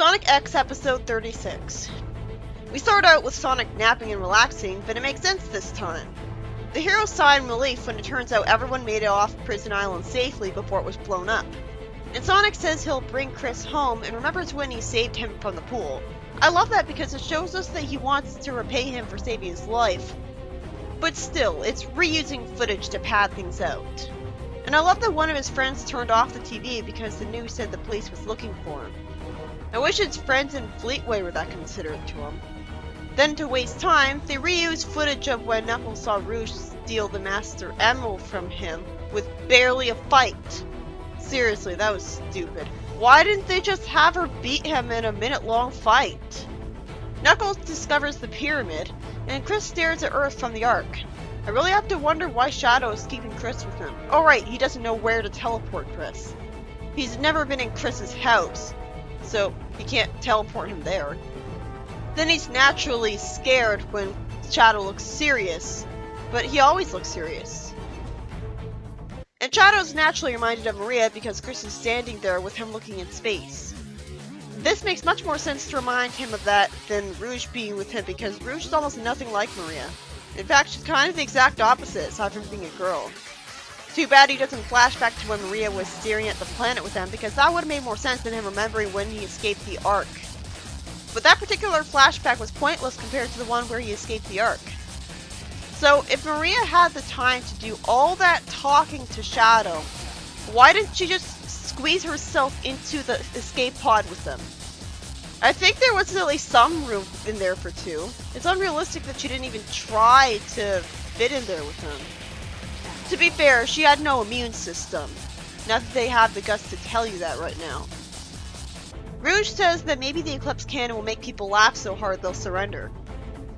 Sonic X Episode 36. We start out with Sonic napping and relaxing, but it makes sense this time. The heroes sigh in relief when it turns out everyone made it off Prison Island safely before it was blown up. And Sonic says he'll bring Chris home and remembers when he saved him from the pool. I love that because it shows us that he wants to repay him for saving his life. But still, it's reusing footage to pad things out. And I love that one of his friends turned off the TV because the news said the police was looking for him. I wish his friends in Fleetway were that considerate to him. Then, to waste time, they reuse footage of when Knuckles saw Rouge steal the Master Emerald from him with barely a fight. Seriously, that was stupid. Why didn't they just have her beat him in a minute-long fight? Knuckles discovers the pyramid, and Chris stares at Earth from the Ark. I really have to wonder why Shadow is keeping Chris with him. Oh right, he doesn't know where to teleport Chris. He's never been in Chris's house, so he can't teleport him there. Then he's naturally scared when Shadow looks serious, but he always looks serious. And Shadow's naturally reminded of Maria because Chris is standing there with him looking in space. This makes much more sense to remind him of that than Rouge being with him because Rouge is almost nothing like Maria. In fact, she's kind of the exact opposite, aside from being a girl. Too bad he doesn't flash back to when Maria was staring at the planet with them, because that would have made more sense than him remembering when he escaped the Ark. But that particular flashback was pointless compared to the one where he escaped the Ark. So, if Maria had the time to do all that talking to Shadow, why didn't she just squeeze herself into the escape pod with them? I think there was at least some room in there for two. It's unrealistic that she didn't even try to fit in there with them. To be fair, she had no immune system. Not that they have the guts to tell you that right now. Rouge says that maybe the Eclipse Cannon will make people laugh so hard they'll surrender.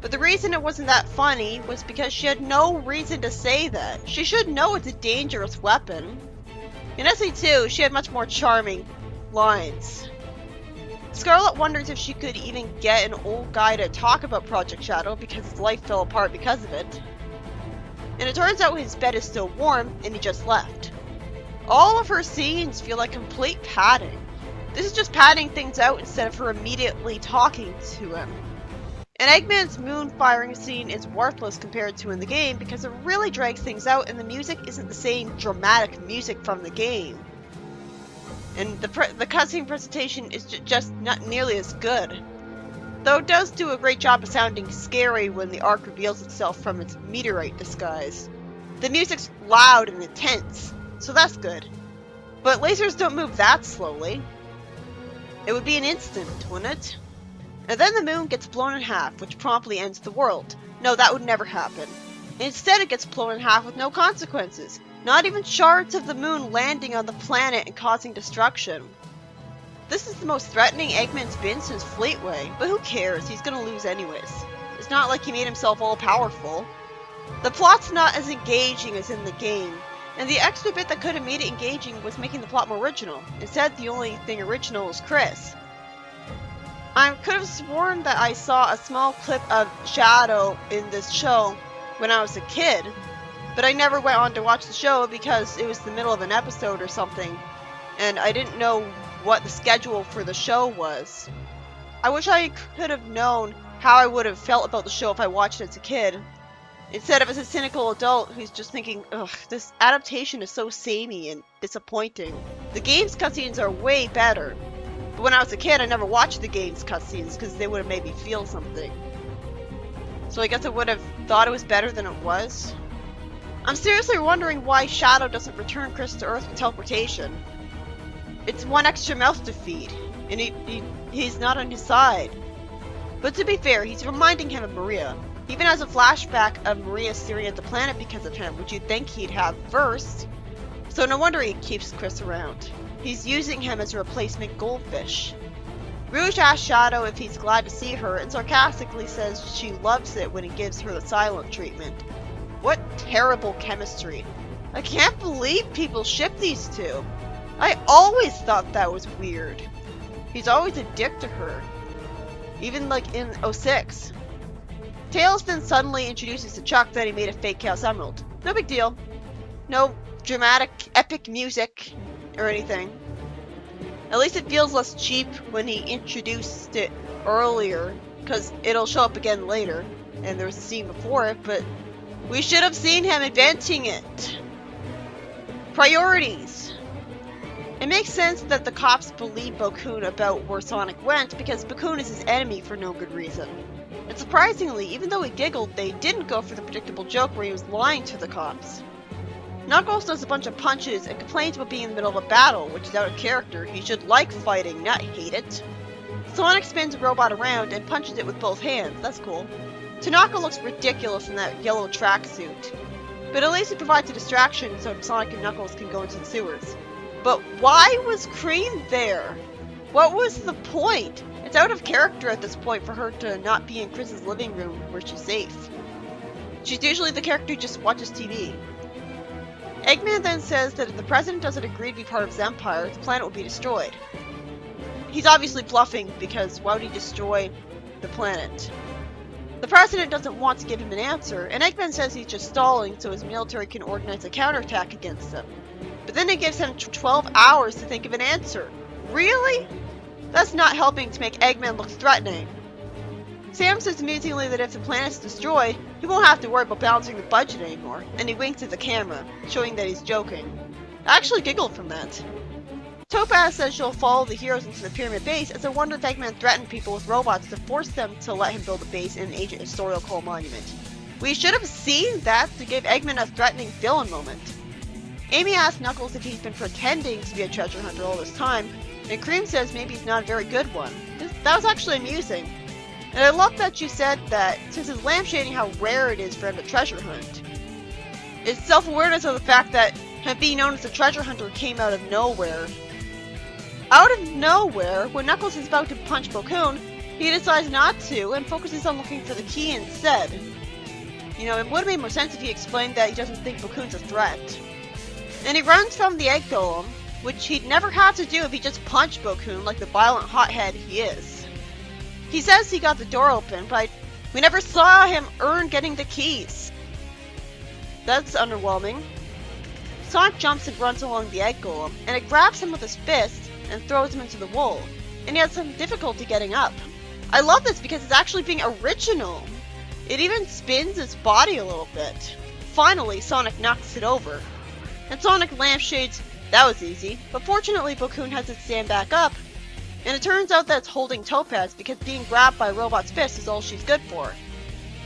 But the reason it wasn't that funny was because she had no reason to say that. She should know it's a dangerous weapon. In SE2, she had much more charming lines. Scarlet wonders if she could even get an old guy to talk about Project Shadow because his life fell apart because of it. And it turns out his bed is still warm and he just left. All of her scenes feel like complete padding. This is just padding things out instead of her immediately talking to him. And Eggman's moon firing scene is worthless compared to in the game because it really drags things out and the music isn't the same dramatic music from the game. And the cutscene presentation is just not nearly as good. Though it does do a great job of sounding scary when the Ark reveals itself from its meteorite disguise. The music's loud and intense, so that's good. But lasers don't move that slowly. It would be an instant, wouldn't it? And then the moon gets blown in half, which promptly ends the world. No, that would never happen. Instead, it gets blown in half with no consequences. Not even shards of the moon landing on the planet and causing destruction. This is the most threatening Eggman's been since Fleetway, but who cares, he's gonna lose anyways. It's not like he made himself all powerful. The plot's not as engaging as in the game, and the extra bit that could have made it engaging was making the plot more original. Instead, the only thing original is Chris. I could have sworn that I saw a small clip of Shadow in this show when I was a kid, but I never went on to watch the show because it was the middle of an episode or something, and I didn't know what the schedule for the show was. I wish I could have known how I would have felt about the show if I watched it as a kid, instead of as a cynical adult who's just thinking, ugh, this adaptation is so samey and disappointing. The game's cutscenes are way better, but when I was a kid I never watched the game's cutscenes because they would have made me feel something. So I guess I would have thought it was better than it was. I'm seriously wondering why Shadow doesn't return Chris to Earth with teleportation. It's one extra mouth to feed, and he's not on his side. But to be fair, he's reminding him of Maria. He even has a flashback of Maria staring at the planet because of him, which you'd think he'd have first. So no wonder he keeps Chris around. He's using him as a replacement goldfish. Rouge asks Shadow if he's glad to see her, and sarcastically says she loves it when he gives her the silent treatment. What terrible chemistry. I can't believe people ship these two. I always thought that was weird. He's always a dick to her. Even like in 06. Tails then suddenly introduces to Chuck that he made a fake Chaos Emerald. No big deal. No dramatic, epic music or anything. At least it feels less cheap when he introduced it earlier, because it'll show up again later, and there was a scene before it, but we should have seen him inventing it. Priorities. It makes sense that the cops believe Bokoon about where Sonic went because Bokoon is his enemy for no good reason. And surprisingly, even though he giggled, they didn't go for the predictable joke where he was lying to the cops. Knuckles does a bunch of punches and complains about being in the middle of a battle, which is out of character. He should like fighting, not hate it. Sonic spins a robot around and punches it with both hands. That's cool. Tanaka looks ridiculous in that yellow tracksuit, but at least it provides a distraction so Sonic and Knuckles can go into the sewers. But why was Cream there? What was the point? It's out of character at this point for her to not be in Chris's living room where she's safe. She's usually the character who just watches TV. Eggman then says that if the president doesn't agree to be part of his empire, the planet will be destroyed. He's obviously bluffing because why would he destroy the planet? The president doesn't want to give him an answer, and Eggman says he's just stalling so his military can organize a counterattack against him. But then it gives him 12 hours to think of an answer. Really? That's not helping to make Eggman look threatening. Sam says amusingly that if the planet's destroyed, he won't have to worry about balancing the budget anymore, and he winks at the camera, showing that he's joking. I actually giggled from that. Topaz says she'll follow the heroes into the pyramid base, as I wonder if Eggman threatened people with robots to force them to let him build a base in an ancient historical monument. We should have seen that to give Eggman a threatening villain moment. Amy asks Knuckles if he's been pretending to be a treasure hunter all this time, and Cream says maybe he's not a very good one. That was actually amusing. And I love that you said that, since it's lampshading how rare it is for him to treasure hunt. It's self-awareness of the fact that him being known as a treasure hunter came out of nowhere. Out of nowhere, when Knuckles is about to punch Bokoon, he decides not to and focuses on looking for the key instead. You know, it would have made more sense if he explained that he doesn't think Bokoon's a threat. And he runs from the egg golem, which he'd never have to do if he just punched Bokoon like the violent hothead he is. He says he got the door open, but we never saw him earn getting the keys. That's underwhelming. Sonic jumps and runs along the egg golem, and it grabs him with his fist and throws him into the wall, and he has some difficulty getting up. I love this because it's actually being original. It even spins its body a little bit. Finally, Sonic knocks it over, and Sonic lampshades. That was easy, but fortunately Bokoon has it stand back up, and it turns out that it's holding Topaz because being grabbed by Robot's fist is all she's good for.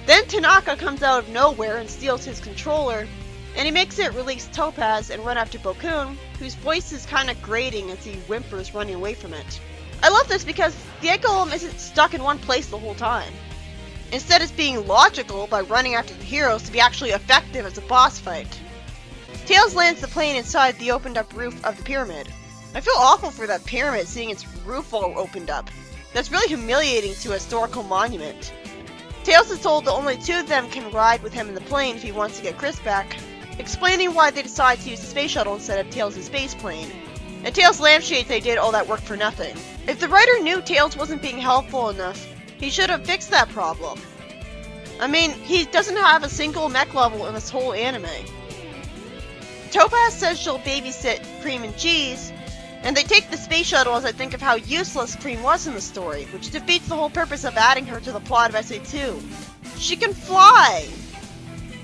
Then Tanaka comes out of nowhere and steals his controller, and he makes it release Topaz and run after Bokoon, whose voice is kinda grating as he whimpers running away from it. I love this because the egg golem isn't stuck in one place the whole time. Instead it's being logical by running after the heroes to be actually effective as a boss fight. Tails lands the plane inside the opened up roof of the pyramid. I feel awful for that pyramid seeing its roof all opened up. That's really humiliating to a historical monument. Tails is told that only two of them can ride with him in the plane if he wants to get Chris back, explaining why they decide to use the space shuttle instead of Tails' space plane. And Tails lampshades they did all that work for nothing. If the writer knew Tails wasn't being helpful enough, he should have fixed that problem. I mean, he doesn't have a single mech level in this whole anime. Topaz says she'll babysit Cream and Cheese, and they take the space shuttle as I think of how useless Cream was in the story, which defeats the whole purpose of adding her to the plot of SA2. She can fly!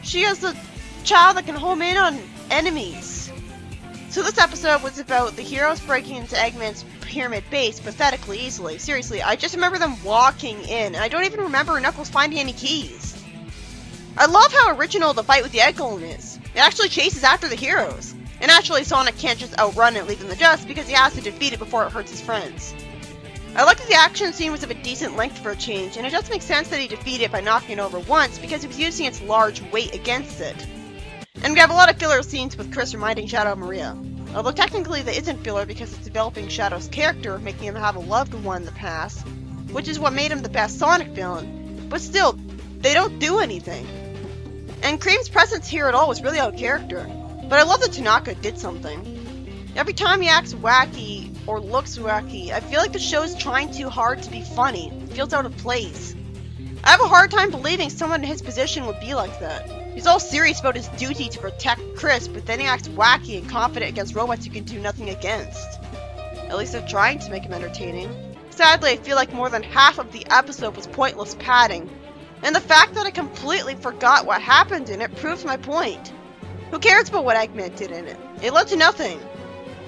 She has a child that can home in on enemies. So this episode was about the heroes breaking into Eggman's pyramid base pathetically easily. Seriously, I just remember them walking in, and I don't even remember Knuckles finding any keys. I love how original the fight with the egg golem is. It actually chases after the heroes. And actually Sonic can't just outrun it, leave in the dust, because he has to defeat it before it hurts his friends. I like that the action scene was of a decent length for a change, and it does make sense that he defeated it by knocking it over once, because he was using its large weight against it. And we have a lot of filler scenes with Chris reminding Shadow of Maria. Although technically that isn't filler because it's developing Shadow's character, making him have a loved one in the past, which is what made him the best Sonic villain, but still, they don't do anything. And Cream's presence here at all was really out of character. But I love that Tanaka did something. Every time he acts wacky or looks wacky, I feel like the show's trying too hard to be funny. It feels out of place. I have a hard time believing someone in his position would be like that. He's all serious about his duty to protect Chris, but then he acts wacky and confident against robots he can do nothing against. At least they're trying to make him entertaining. Sadly, I feel like more than half of the episode was pointless padding, and the fact that I completely forgot what happened in it proves my point. Who cares about what Eggman did in it? It led to nothing.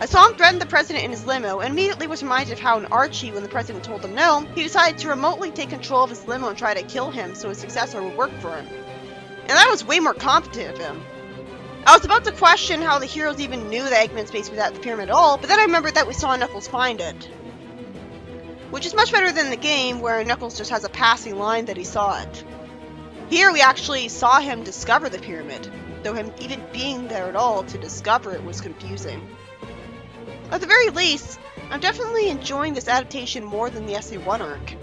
I saw him threaten the president in his limo, and immediately was reminded of how in Archie, when the president told him no, he decided to remotely take control of his limo and try to kill him so his successor would work for him. And that was way more competent of him. I was about to question how the heroes even knew that Eggman's base was at the pyramid at all, but then I remembered that we saw Knuckles find it. Which is much better than the game, where Knuckles just has a passing line that he saw it. Here we actually saw him discover the pyramid, though him even being there at all to discover it was confusing. At the very least, I'm definitely enjoying this adaptation more than the SC1 arc.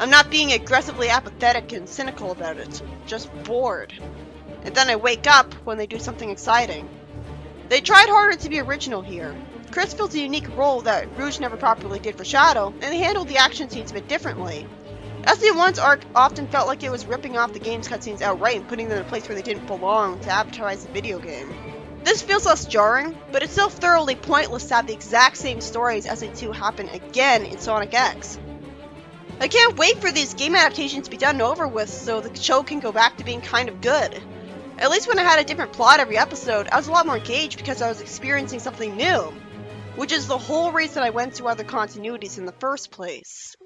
I'm not being aggressively apathetic and cynical about it, just bored. And then I wake up when they do something exciting. They tried harder to be original here. Chris fills a unique role that Rouge never properly did for Shadow, and they handled the action scenes a bit differently. SC1's arc often felt like it was ripping off the game's cutscenes outright and putting them in a place where they didn't belong to advertise the video game. This feels less jarring, but it's still thoroughly pointless to have the exact same stories as the two happen again in Sonic X. I can't wait for these game adaptations to be done and over with so the show can go back to being kind of good. At least when I had a different plot every episode, I was a lot more engaged because I was experiencing something new, which is the whole reason I went to other continuities in the first place.